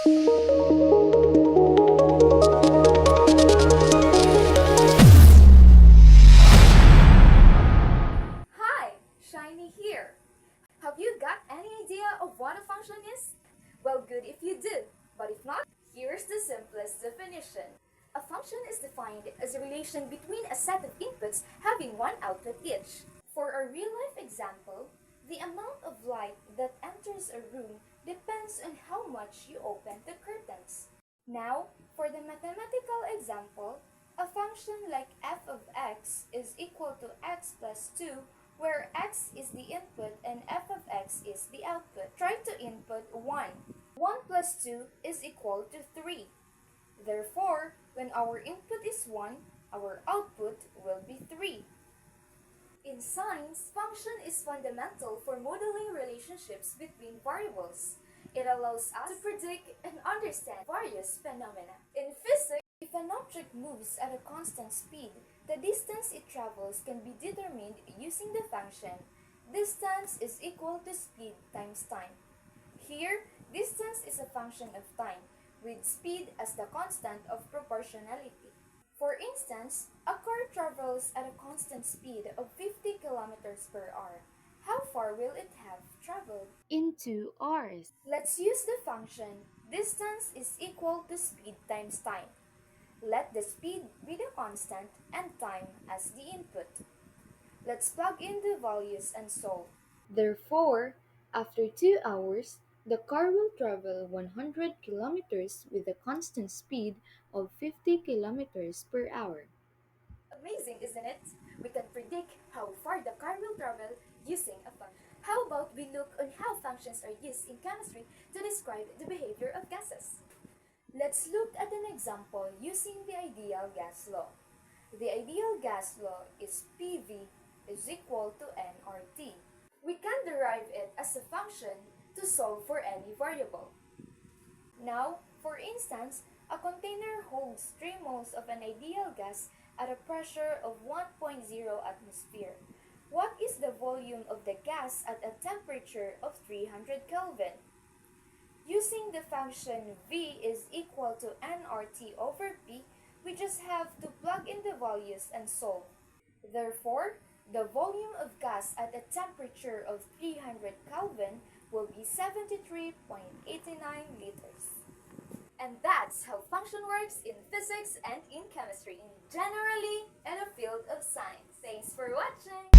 Hi, Shiny here. Have you got any idea of what a function is? Well, good if you do, but if not, here's the simplest definition. A function is defined as a relation between a set of inputs having one output each. For a real-life example, the amount of light that enters a room depends on how much you open the curtains. Now, for the mathematical example, a function like f of x is equal to x plus 2, where x is the input and f of x is the output. Try to input 1. 1 plus 2 is equal to 3. Therefore, when our input is 1, our output will be 3. In science, function is fundamental for modeling relationships between variables. It allows us to predict and understand various phenomena. In physics, if an object moves at a constant speed, the distance it travels can be determined using the function distance is equal to speed times time. Here, distance is a function of time, with speed as the constant of proportionality. For instance, a car travels at a constant speed of 50 kilometers per hour. How far will it have traveled? In 2 hours. Let's use the function distance is equal to speed times time. Let the speed be the constant and time as the input. Let's plug in the values and solve. Therefore, after 2 hours, the car will travel 100 kilometers with a constant speed of 50 kilometers per hour. Amazing, isn't it? We can predict how far the car will travel using a function. How about we look on how functions are used in chemistry to describe the behavior of gases? Let's look at an example using the ideal gas law. The ideal gas law is PV is equal to nRT. We can derive it as a function to solve for any variable. Now, for instance, a container holds 3 moles of an ideal gas at a pressure of 1.0 atmosphere. What is the volume of the gas at a temperature of 300 Kelvin? Using the function V is equal to nRT over P, we just have to plug in the values and solve. Therefore, the volume of gas at a temperature of 300 Kelvin will be 73.89 liters. And that's how function works in physics and in chemistry, generally in the field of science. Thanks for watching!